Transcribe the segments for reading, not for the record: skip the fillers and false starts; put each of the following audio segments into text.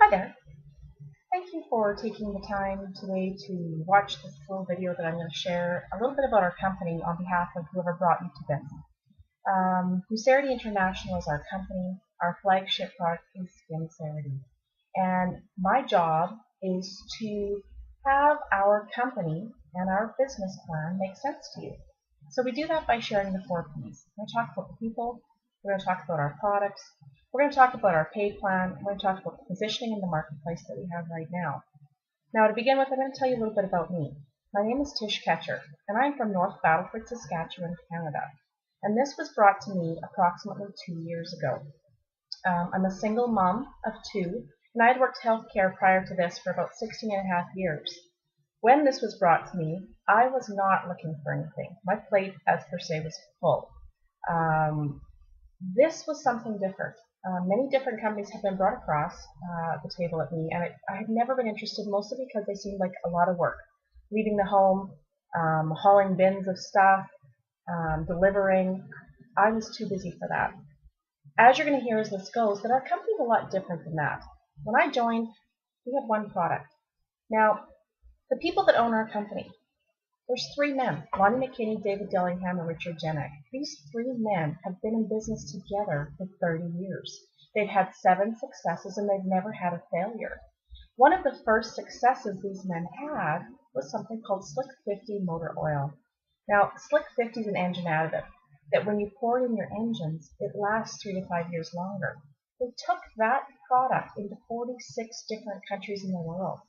Hi there. Thank you for taking the time today to watch this little video that I'm going to share a little bit about our company on behalf of whoever brought you to this. Lucerity International is our company. Our flagship product is Lucerity. And my job is to have our company and our business plan make sense to you. So we do that by sharing the 4 P's. We're going to talk about the people, we're going to talk about our products, we're going to talk about our pay plan, we're going to talk about the positioning in the marketplace that we have right now. Now to begin with, I'm going to tell you a little bit about me. My name is Tish Kachur, and I'm from North Battleford, Saskatchewan, Canada. And this was brought to me approximately 2 years ago. I'm a single mom of 2, and I had worked healthcare prior to this for about 16.5 years. When this was brought to me, I was not looking for anything. My plate, as per se, was full. This was something different. Many different companies have been brought across the table at me, and I had never been interested, mostly because they seemed like a lot of work. Leaving the home, hauling bins of stuff, delivering. I was too busy for that. As you're going to hear as this goes, that our company is a lot different than that. When I joined, we had one product. Now, the people that own our company, there's 3 men, Lonnie McKinney, David Dillingham, and Richard Jenek. These 3 men have been in business together for 30 years. They've had 7 successes, and they've never had a failure. One of the first successes these men had was something called Slick 50 motor oil. Now, Slick 50 is an engine additive that when you pour it in your engines, it lasts 3 to 5 years longer. They took that product into 46 different countries in the world.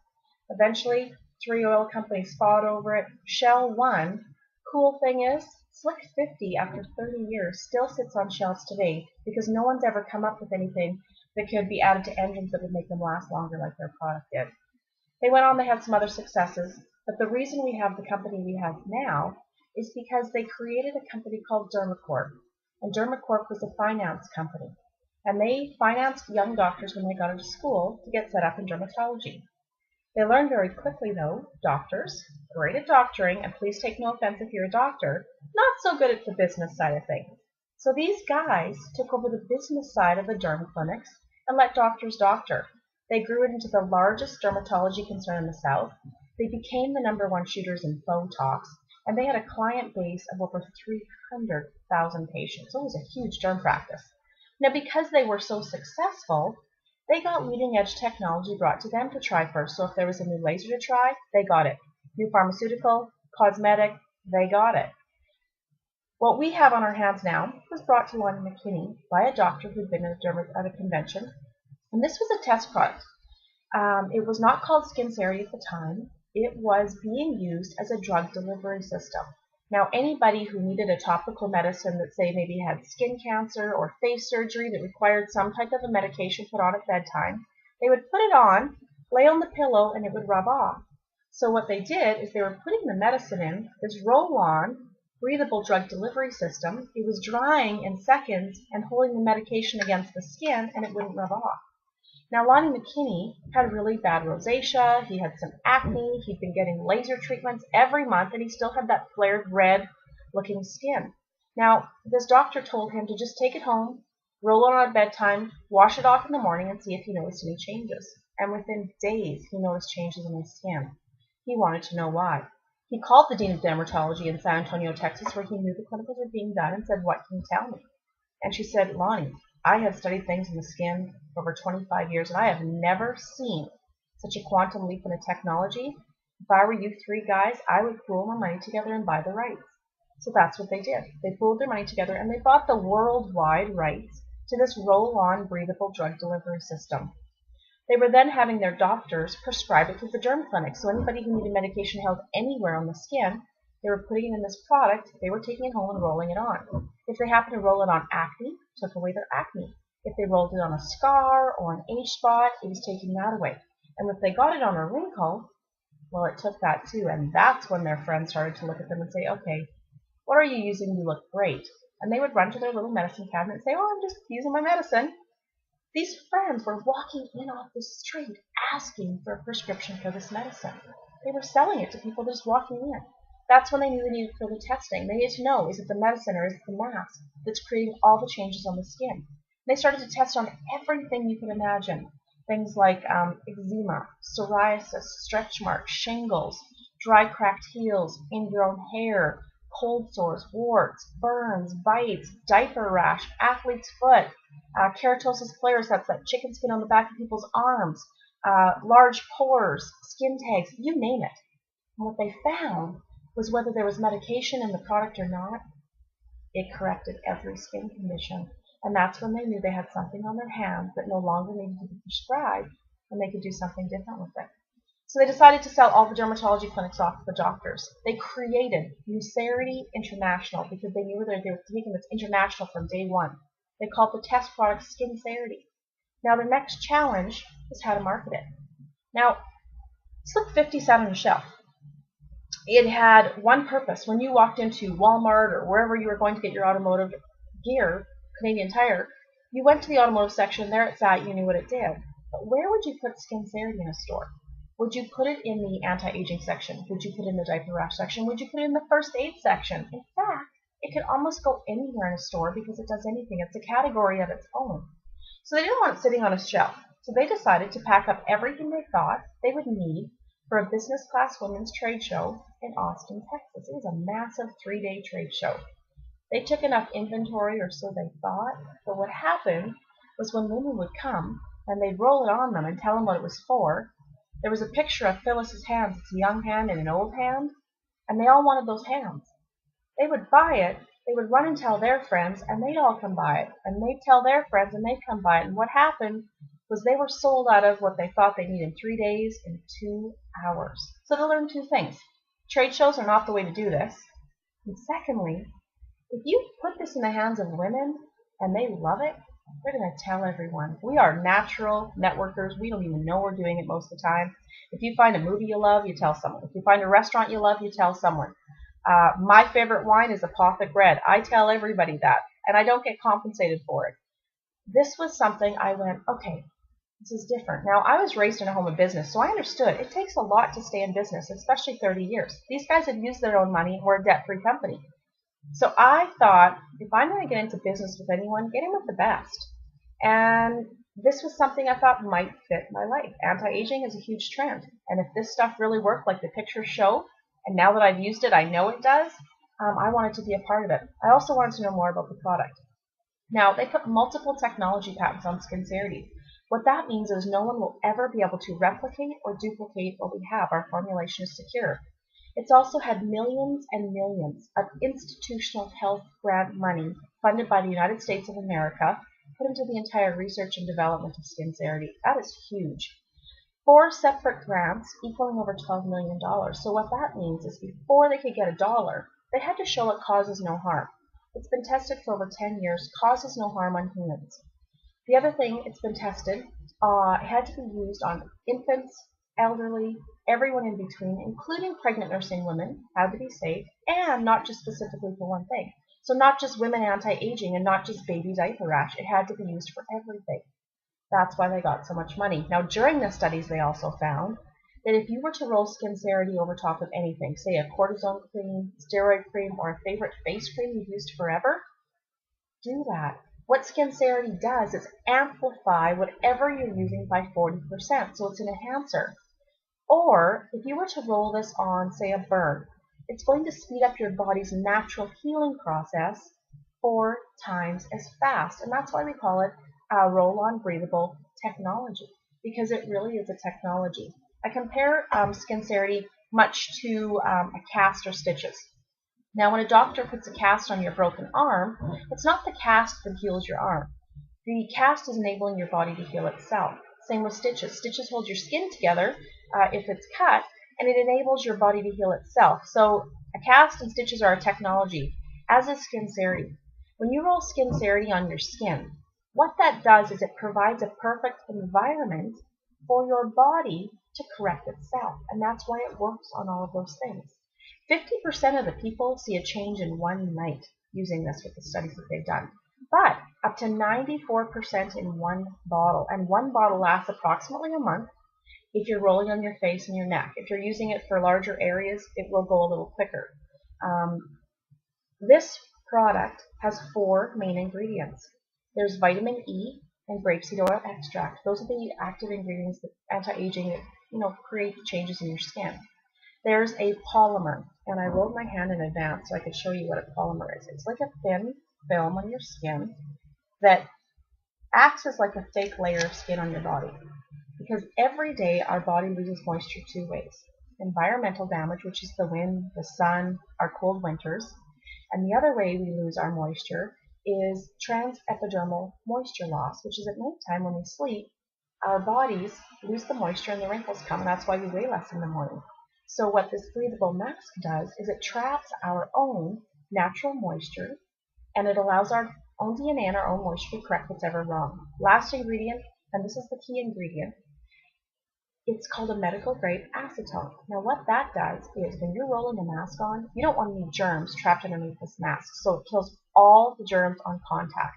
Eventually, 3 oil companies fought over it. Shell won. Cool thing is, Slick 50, after 30 years, still sits on shelves today because no one's ever come up with anything that could be added to engines that would make them last longer like their product did. They went on, they had some other successes, but the reason we have the company we have now is because they created a company called Dermacorp. And Dermacorp was a finance company. And they financed young doctors when they got into school to get set up in dermatology. They learned very quickly, though, doctors, great at doctoring, and please take no offense if you're a doctor, not so good at the business side of things. So these guys took over the business side of the derm clinics and let doctors doctor. They grew it into the largest dermatology concern in the South. They became the #1 shooters in Botox, and they had a client base of over 300,000 patients. So it was a huge derm practice. Now, because they were so successful, they got leading-edge technology brought to them to try first. So if there was a new laser to try, they got it. New pharmaceutical, cosmetic, they got it. What we have on our hands now was brought to Lonnie McKinney by a doctor who'd been at a convention. And this was a test product. It was not called Lucerity at the time. It was being used as a drug delivery system. Now, anybody who needed a topical medicine that, say, maybe had skin cancer or face surgery that required some type of a medication put on at bedtime, they would put it on, lay on the pillow, and it would rub off. So what they did is they were putting the medicine in this roll-on, breathable drug delivery system. It was drying in seconds and holding the medication against the skin, and it wouldn't rub off. Now, Lonnie McKinney had really bad rosacea, he had some acne, he'd been getting laser treatments every month, and he still had that flared red-looking skin. Now, this doctor told him to just take it home, roll it on at bedtime, wash it off in the morning, and see if he noticed any changes. And within days, he noticed changes in his skin. He wanted to know why. He called the Dean of Dermatology in San Antonio, Texas, where he knew the clinicals were being done, and said, "What can you tell me?" And she said, "Lonnie, I have studied things in the skin for over 25 years, and I have never seen such a quantum leap in a technology. If I were you 3 guys, I would pool my money together and buy the rights." So that's what they did. They pooled their money together, and they bought the worldwide rights to this roll-on breathable drug delivery system. They were then having their doctors prescribe it to the derm clinic. So anybody who needed medication held anywhere on the skin, they were putting it in this product, they were taking it home and rolling it on. If they happened to roll it on acne, took away their acne. If they rolled it on a scar or an age spot, it was taking that away. And if they got it on a wrinkle, well, it took that too. And that's when their friends started to look at them and say, "Okay, what are you using? You look great." And they would run to their little medicine cabinet and say, "Oh, I'm just using my medicine." These friends were walking in off the street asking for a prescription for this medicine. They were selling it to people just walking in. That's when they knew they needed further testing. They needed to know, is it the medicine or is it the mask that's creating all the changes on the skin? They started to test on everything you could imagine. Things like eczema, psoriasis, stretch marks, shingles, dry cracked heels, ingrown hair, cold sores, warts, burns, bites, diaper rash, athlete's foot, keratosis flares, that's that chicken skin on the back of people's arms, large pores, skin tags, you name it. And what they found was whether there was medication in the product or not, it corrected every skin condition. And that's when they knew they had something on their hands that no longer needed to be prescribed, and they could do something different with it. So they decided to sell all the dermatology clinics off to the doctors. They created Mucerity International because they knew that they were taking this international from day one. They called the test product Skincerity. Now their next challenge is how to market it. Now, Slip 50 sat on a shelf. It had one purpose. When you walked into Walmart or wherever you were going to get your automotive gear, Canadian Tire, you went to the automotive section, there it sat, you knew what it did. But where would you put Skincerity in a store? Would you put it in the anti-aging section? Would you put it in the diaper rash section? Would you put it in the first aid section? In fact, it could almost go anywhere in a store because it does anything. It's a category of its own. So they didn't want it sitting on a shelf. So they decided to pack up everything they thought they would need for a business class women's trade show in Austin, Texas. It was a massive 3-day trade show. They took enough inventory, or so they thought, but what happened was when women would come and they'd roll it on them and tell them what it was for, there was a picture of Phyllis's hands. It's a young hand and an old hand, and they all wanted those hands. They would buy it, they would run and tell their friends, and they'd all come buy it, and they'd tell their friends, and they'd come buy it, and what happened was they were sold out of what they thought they needed in 3 days in 2 hours. So they learned 2 things. Trade shows are not the way to do this. And secondly, if you put this in the hands of women and they love it, they're going to tell everyone. We are natural networkers. We don't even know we're doing it most of the time. If you find a movie you love, you tell someone. If you find a restaurant you love, you tell someone. My favorite wine is Apothic Red. I tell everybody that, and I don't get compensated for it. This was something I went, okay, this is different. Now, I was raised in a home of business, so I understood it takes a lot to stay in business, especially 30 years. These guys had used their own money and were a debt-free company. So I thought, if I'm going to get into business with anyone, get in with the best. And this was something I thought might fit my life. Anti-aging is a huge trend. And if this stuff really worked like the pictures show, and now that I've used it, I know it does, I wanted to be a part of it. I also wanted to know more about the product. Now, they put multiple technology patents on Skincerity. What that means is no one will ever be able to replicate or duplicate what we have. Our formulation is secure. It's also had millions and millions of institutional health grant money funded by the United States of America put into the entire research and development of Skincerity. That is huge. 4 separate grants equaling over $12 million. So what that means is before they could get a dollar, they had to show it causes no harm. It's been tested for over 10 years, causes no harm on humans. The other thing, it's been tested, it had to be used on infants, elderly, everyone in between, including pregnant nursing women, had to be safe, and not just specifically for one thing. So not just women anti-aging and not just baby diaper rash. It had to be used for everything. That's why they got so much money. Now, during the studies, they also found that if you were to roll Skincerity over top of anything, say a cortisone cream, steroid cream, or a favorite face cream you've used forever, do that. What Skincerity does is amplify whatever you're using by 40%, so it's an enhancer. Or, if you were to roll this on, say, a burn, it's going to speed up your body's natural healing process 4 times as fast. And that's why we call it roll-on breathable technology, because it really is a technology. I compare Skincerity much to a cast or stitches. Now, when a doctor puts a cast on your broken arm, it's not the cast that heals your arm. The cast is enabling your body to heal itself. Same with stitches. Stitches hold your skin together if it's cut, and it enables your body to heal itself. So a cast and stitches are a technology, as is Skincerity. When you roll Skincerity on your skin, what that does is it provides a perfect environment for your body to correct itself, and that's why it works on all of those things. 50% of the people see a change in one night using this with the studies that they've done, but up to 94% in one bottle, and one bottle lasts approximately a month if you're rolling on your face and your neck. If you're using it for larger areas, it will go a little quicker. This product has 4 main ingredients. There's vitamin E and grapeseed oil extract. Those are the active ingredients that anti-aging that create changes in your skin. There's a polymer, and I rolled my hand in advance so I could show you what a polymer is. It's like a thin film on your skin that acts as like a fake layer of skin on your body. Because every day our body loses moisture two ways. Environmental damage, which is the wind, the sun, our cold winters. And the other way we lose our moisture is transepidermal moisture loss, which is at nighttime when we sleep, our bodies lose the moisture and the wrinkles come, and that's why we weigh less in the morning. So what this breathable mask does is it traps our own natural moisture, and it allows our own DNA and our own moisture to correct what's ever wrong. Last ingredient, and this is the key ingredient, it's called a medical grade acetone. Now what that does is when you're rolling a mask on, you don't want any germs trapped underneath this mask, so it kills all the germs on contact.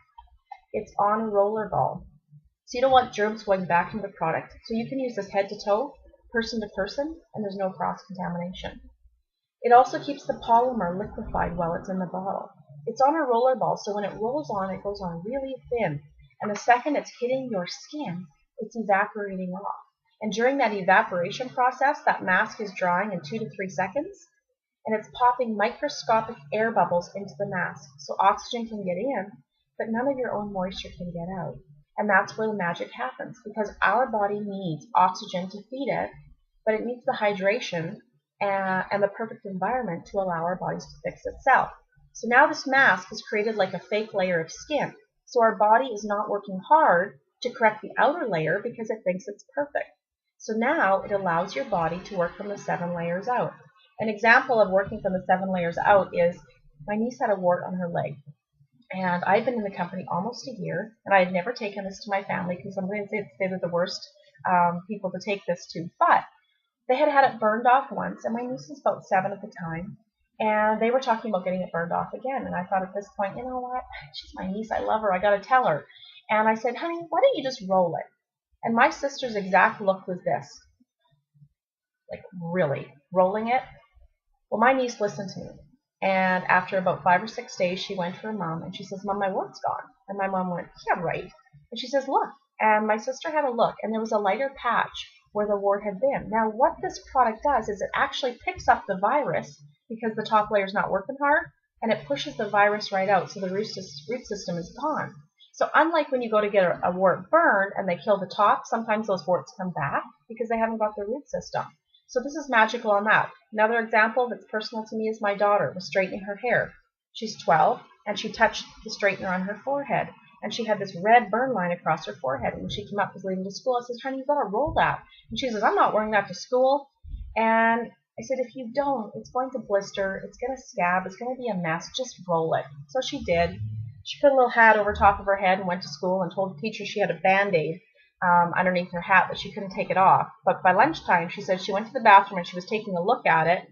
It's on a roller ball, so you don't want germs going back into the product, so you can use this head to toe, person to person, and there's no cross-contamination. It also keeps the polymer liquefied while it's in the bottle. It's on a roller ball, so when it rolls on, it goes on really thin, and the second it's hitting your skin, it's evaporating off. And during that evaporation process, that mask is drying in 2 to 3 seconds, and it's popping microscopic air bubbles into the mask, so oxygen can get in, but none of your own moisture can get out. And that's where the magic happens, because our body needs oxygen to feed it, but it needs the hydration and the perfect environment to allow our bodies to fix itself. So now this mask is created like a fake layer of skin, so our body is not working hard to correct the outer layer because it thinks it's perfect. So now it allows your body to work from the 7 layers out. An example of working from the 7 layers out is my niece had a wart on her leg. And I've been in the company almost a year, and I had never taken this to my family because somebody would say they're the worst people to take this to. But they had had it burned off once, and my niece was about 7 at the time, and they were talking about getting it burned off again. And I thought at this point, you know what? She's my niece. I love her. I got to tell her. And I said, honey, why don't you just roll it? And my sister's exact look was this. Like, really? Rolling it? Well, my niece listened to me. And after about 5 or 6 days, she went to her mom, and she says, Mom, my wart's gone. And my mom went, yeah, right. And she says, look. And my sister had a look, and there was a lighter patch where the wart had been. Now, what this product does is it actually picks up the virus because the top layer is not working hard, and it pushes the virus right out, so the root system is gone. So unlike when you go to get a wart burned and they kill the top, sometimes those warts come back because they haven't got the root system. So this is magical on that. Another example that's personal to me is my daughter was straightening her hair. She's 12, and she touched the straightener on her forehead, and she had this red burn line across her forehead. And when she came up, was leaving to school, I said, honey, you've got to roll that. And she says, I'm not wearing that to school. And I said, if you don't, it's going to blister, it's going to scab, it's going to be a mess, just roll it. So she did. She put a little hat over top of her head and went to school and told the teacher she had a Band-Aid underneath her hat that she couldn't take it off. But by lunchtime, she said she went to the bathroom and she was taking a look at it,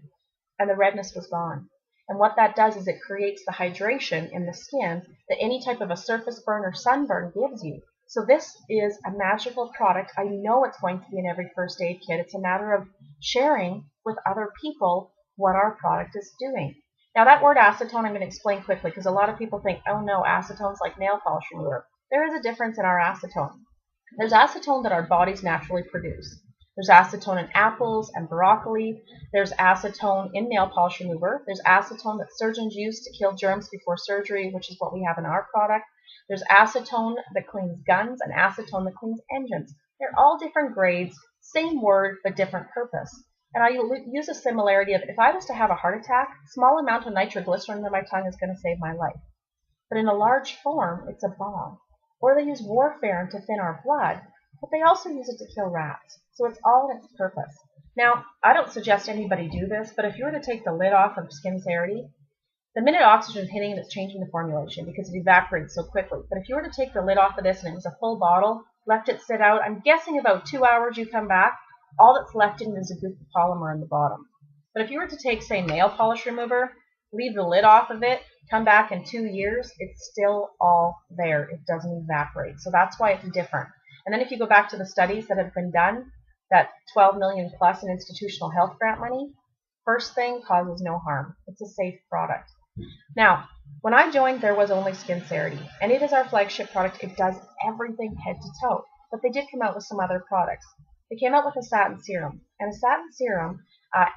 and the redness was gone. And what that does is it creates the hydration in the skin that any type of a surface burn or sunburn gives you. So this is a magical product. I know it's going to be in every first aid kit. It's a matter of sharing with other people what our product is doing. Now that word acetone I'm going to explain quickly because a lot of people think, oh no, acetone's like nail polish remover. There is a difference in our acetone. There's acetone that our bodies naturally produce. There's acetone in apples and broccoli. There's acetone in nail polish remover. There's acetone that surgeons use to kill germs before surgery, which is what we have in our product. There's acetone that cleans guns and acetone that cleans engines. They're all different grades, same word, but different purpose. And I use a similarity of if I was to have a heart attack, a small amount of nitroglycerin in my tongue is going to save my life. But in a large form, it's a bomb. Or they use warfarin to thin our blood, but they also use it to kill rats. So it's all in its purpose. Now, I don't suggest anybody do this, but if you were to take the lid off of Skincerity, the minute oxygen is hitting it, it's changing the formulation because it evaporates so quickly. But if you were to take the lid off of this and it was a full bottle, left it sit out, I'm guessing about 2 hours you come back, all that's left in it is a goop of polymer in the bottom. But if you were to take, say, nail polish remover, leave the lid off of it, come back in 2 years, it's still all there. It doesn't evaporate. So that's why it's different. And then if you go back to the studies that have been done, that 12 million plus in institutional health grant money, first thing causes no harm. It's a safe product. Now, when I joined, there was only Skincerity, and it is our flagship product. It does everything head to toe. But they did come out with some other products. They came out with a satin serum, and a satin serum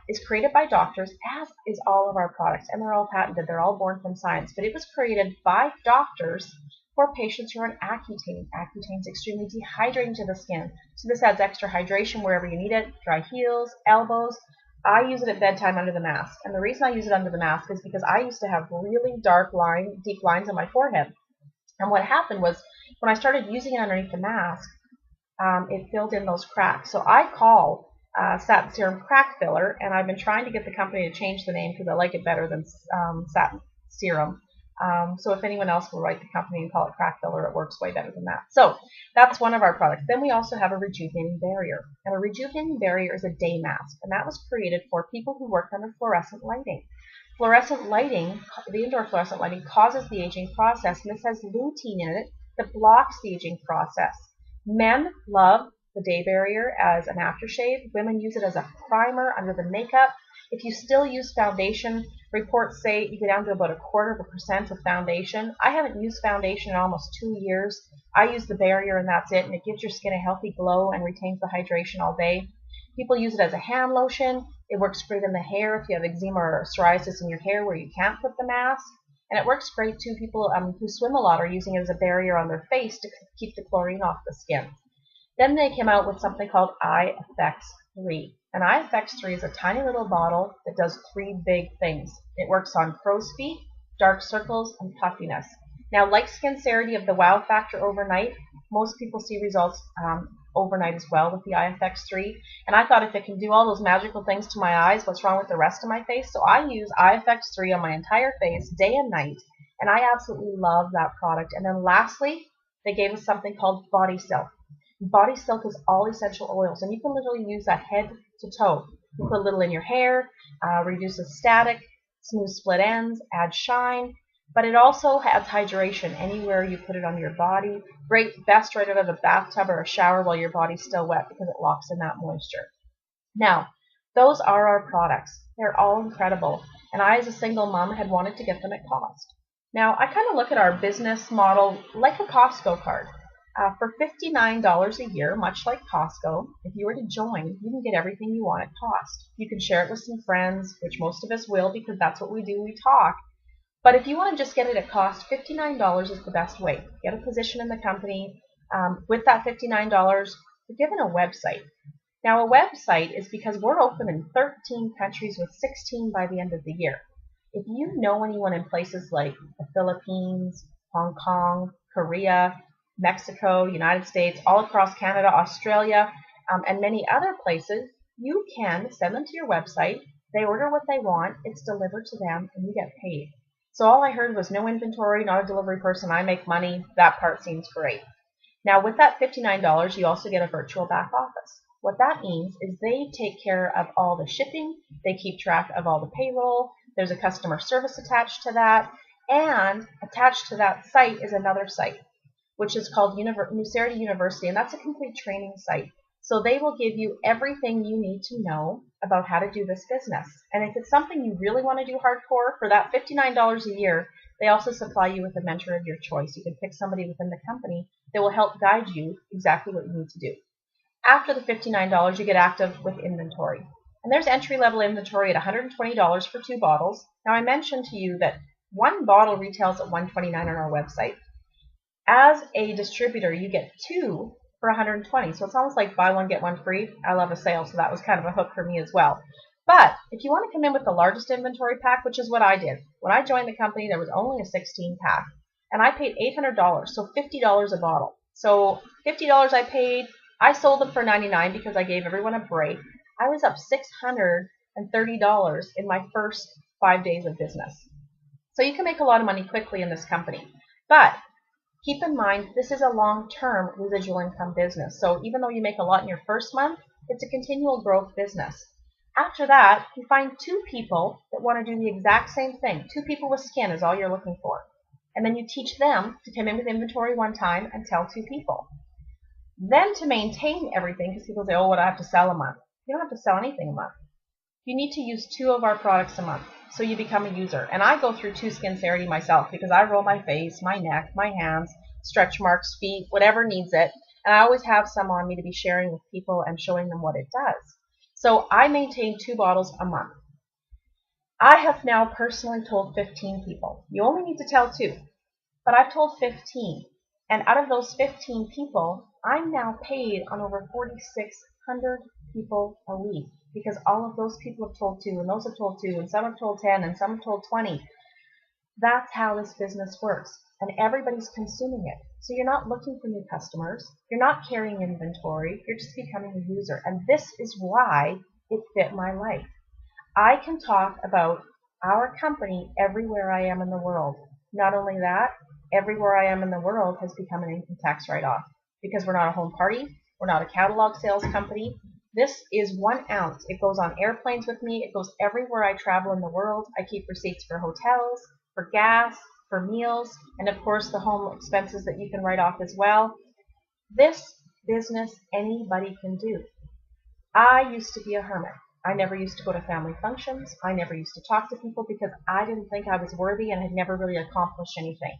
is created by doctors, as is all of our products, and they're all patented. They're all born from science, but it was created by doctors for patients who are on Accutane. Accutane is extremely dehydrating to the skin, so this adds extra hydration wherever you need it, dry heels, elbows. I use it at bedtime under the mask, and the reason I use it under the mask is because I used to have really deep lines on my forehead, and what happened was when I started using it underneath the mask, it filled in those cracks. So I call satin serum crack filler, and I've been trying to get the company to change the name because I like it better than satin serum. So if anyone else will write the company and call it crack filler, it works way better than that. So that's one of our products. Then we also have a rejuvenating barrier. And a rejuvenating barrier is a day mask, and that was created for people who work under fluorescent lighting. Fluorescent lighting, the indoor fluorescent lighting, causes the aging process, and this has lutein in it that blocks the aging process. Men love the day barrier as an aftershave. Women use it as a primer under the makeup. If you still use foundation, reports say you go down to about 0.25% of foundation. I haven't used foundation in almost 2 years. I use the barrier and that's it, and it gives your skin a healthy glow and retains the hydration all day. People use it as a hand lotion. It works great in the hair if you have eczema or psoriasis in your hair where you can't put the mask. And it works great too. People who swim a lot are using it as a barrier on their face to keep the chlorine off the skin. Then they came out with something called Eye Effects 3. And Eye Effects 3 is a tiny little bottle that does 3 big things. It works on crow's feet, dark circles, and puffiness. Now, like Skincerity of the wow factor overnight, most people see results overnight as well with the Eye Effects 3. And I thought if it can do all those magical things to my eyes, what's wrong with the rest of my face? So I use Eye Effects 3 on my entire face, day and night, and I absolutely love that product. And then lastly, they gave us something called Body Silk. Body Silk is all essential oils, and you can literally use that head to toe. You put a little in your hair, reduces static, smooth split ends, adds shine, but it also adds hydration anywhere you put it on your body. Great, best right out of a bathtub or a shower while your body's still wet because it locks in that moisture. Now, those are our products. They're all incredible, and I, as a single mom, had wanted to get them at cost. Now, I kind of look at our business model like a Costco card. For $59 a year, much like Costco, if you were to join, you can get everything you want at cost. You can share it with some friends, which most of us will because that's what we do, we talk. But if you want to just get it at cost, $59 is the best way. Get a position in the company. With that $59, you're given a website. Now, a website is because we're open in 13 countries with 16 by the end of the year. If you know anyone in places like the Philippines, Hong Kong, Korea, Mexico, United States, all across Canada, Australia, and many other places, you can send them to your website. They order what they want. It's delivered to them, and you get paid. So all I heard was no inventory, not a delivery person. I make money. That part seems great. Now, with that $59, you also get a virtual back office. What that means is they take care of all the shipping. They keep track of all the payroll. There's a customer service attached to that. And attached to that site is another site, which is called Nucerity University, and that's a complete training site. So they will give you everything you need to know about how to do this business. And if it's something you really want to do hardcore, for that $59 a year, they also supply you with a mentor of your choice. You can pick somebody within the company that will help guide you exactly what you need to do. After the $59, you get active with inventory. And there's entry-level inventory at $120 for 2 bottles. Now, I mentioned to you that 1 bottle retails at $129 on our website. As a distributor, you get 2 for $120, so it's almost like buy one, get one free. I love a sale, so that was kind of a hook for me as well. But if you want to come in with the largest inventory pack, which is what I did, when I joined the company, there was only a 16-pack, and I paid $800, so $50 a bottle. So $50 I paid. I sold them for $99 because I gave everyone a break. I was up $630 in my first 5 days of business. So you can make a lot of money quickly in this company. But keep in mind, this is a long-term residual income business. So even though you make a lot in your first month, it's a continual growth business. After that, you find 2 people that want to do the exact same thing. 2 people with skin is all you're looking for. And then you teach them to come in with inventory one time and tell 2 people. Then to maintain everything, because people say, oh, what do I have to sell a month? You don't have to sell anything a month. You need to use 2 of our products a month. so you become a user. And I go through 2 Skincerity myself because I roll my face, my neck, my hands, stretch marks, feet, whatever needs it. And I always have some on me to be sharing with people and showing them what it does. So I maintain 2 bottles a month. I have now personally told 15 people. You only need to tell 2, but I've told 15. And out of those 15 people, I'm now paid on over 4,600 people a week because all of those people have told 2, and those have told 2, and some have told 10, and some have told 20. That's how this business works, and everybody's consuming it. So you're not looking for new customers. You're not carrying inventory. You're just becoming a user, and this is why it fit my life. I can talk about our company everywhere I am in the world. Not only that, everywhere I am in the world has become an income tax write-off because we're not a home party. We're not a catalog sales company. This is 1 ounce. It goes on airplanes with me. It goes everywhere I travel in the world. I keep receipts for hotels, for gas, for meals, and of course the home expenses that you can write off as well. This business anybody can do. I used to be a hermit. I never used to go to family functions. I never used to talk to people because I didn't think I was worthy and had never really accomplished anything.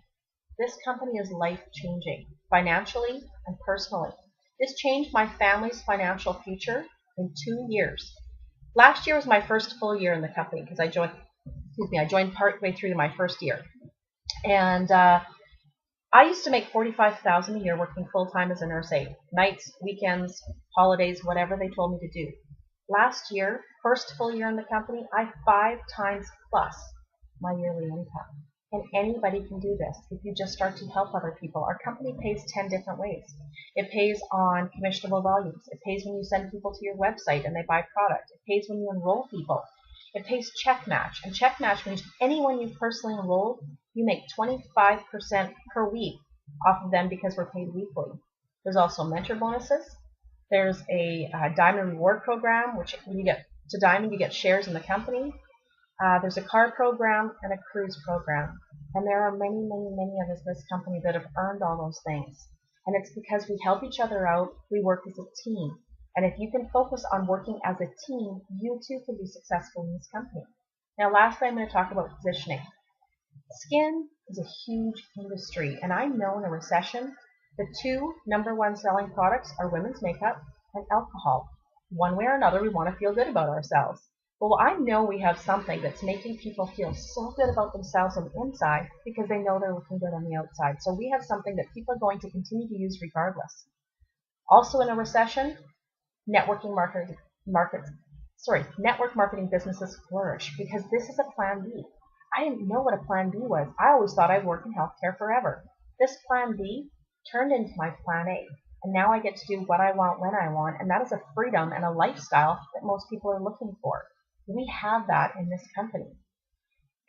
This company is life-changing, financially and personally. This changed my family's financial future in 2 years. Last year was my first full year in the company because I joined partway through my first year. And I used to make $45,000 a year working full-time as a nurse aide, nights, weekends, holidays, whatever they told me to do. Last year, first full year in the company, I 5 times plus my yearly income. And anybody can do this if you just start to help other people. Our company pays 10 different ways. It pays on commissionable volumes. It pays when you send people to your website and they buy product. It pays when you enroll people. It pays check match. And check match means anyone you've personally enrolled, you make 25% per week off of them because we're paid weekly. There's also mentor bonuses. There's a diamond reward program, which when you get to diamond, you get shares in the company. There's a car program and a cruise program. And there are many, many, many of us in this company that have earned all those things. And it's because we help each other out. We work as a team. And if you can focus on working as a team, you too can be successful in this company. Now, lastly, I'm going to talk about positioning. Skin is a huge industry. And I know in a recession, the 2 #1 selling products are women's makeup and alcohol. One way or another, we want to feel good about ourselves. Well, I know we have something that's making people feel so good about themselves on the inside because they know they're looking good on the outside. So we have something that people are going to continue to use regardless. Also in a recession, network marketing businesses flourish because this is a plan B. I didn't know what a plan B was. I always thought I'd work in healthcare forever. This plan B turned into my plan A. And now I get to do what I want when I want, and that is a freedom and a lifestyle that most people are looking for. We have that in this company.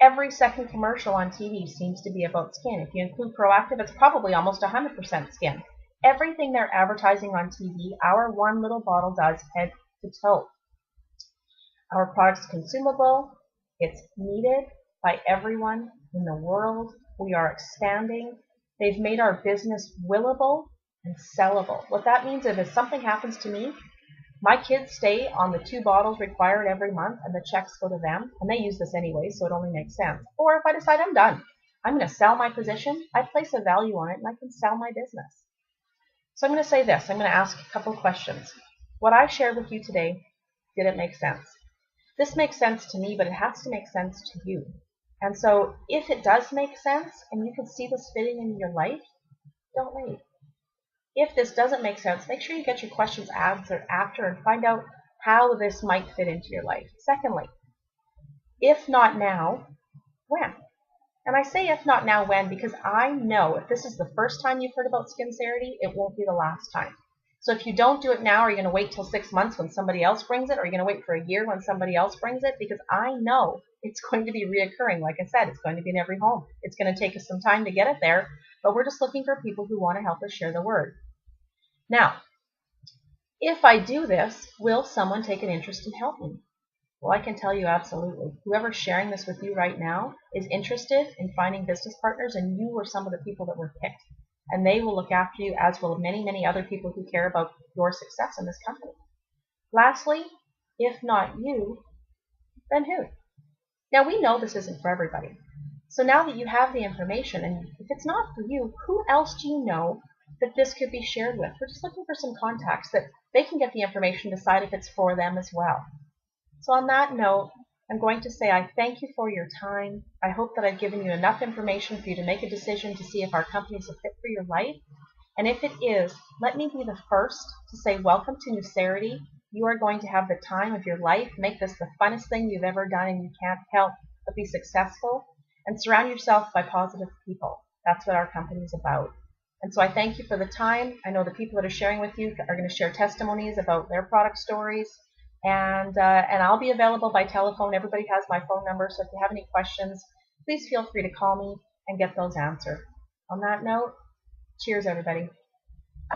Every second commercial on TV seems to be about skin. If you include Proactive, it's probably almost 100% skin. Everything they're advertising on TV, our one little bottle does head to toe. Our product's consumable. It's needed by everyone in the world. We are expanding. They've made our business willable and sellable. What that means is if something happens to me, my kids stay on the 2 bottles required every month and the checks go to them, and they use this anyway, so it only makes sense. Or if I decide I'm done, I'm going to sell my position, I place a value on it, and I can sell my business. So I'm going to say this. I'm going to ask a couple of questions. What I shared with you today, did it make sense? This makes sense to me, but it has to make sense to you. And so if it does make sense and you can see this fitting in your life, don't wait. If this doesn't make sense, make sure you get your questions answered after and find out how this might fit into your life. Secondly, if not now, when? And I say if not now, when, because I know if this is the first time you've heard about Skincerity, it won't be the last time. So if you don't do it now, are you going to wait till 6 months when somebody else brings it? Or are you going to wait for a year when somebody else brings it? Because I know it's going to be reoccurring. Like I said, it's going to be in every home. It's going to take us some time to get it there, but we're just looking for people who want to help us share the word. Now, if I do this, will someone take an interest in helping? Well, I can tell you absolutely. Whoever's sharing this with you right now is interested in finding business partners, and you are some of the people that were picked. And they will look after you, as will many, many other people who care about your success in this company. Lastly, if not you, then who? Now we know this isn't for everybody. So now that you have the information, and if it's not for you, who else do you know that this could be shared with? We're just looking for some contacts that they can get the information, decide if it's for them as well. So on that note, I'm going to say I thank you for your time. I hope that I've given you enough information for you to make a decision to see if our company is a fit for your life. And if it is, let me be the first to say welcome to Nucerity. You are going to have the time of your life. Make this the funnest thing you've ever done, and you can't help but be successful. And surround yourself by positive people. That's what our company is about. And so I thank you for the time. I know the people that are sharing with you are going to share testimonies about their product stories. And I'll be available by telephone. Everybody has my phone number, so if you have any questions, please feel free to call me and get those answered. On that note, cheers, everybody.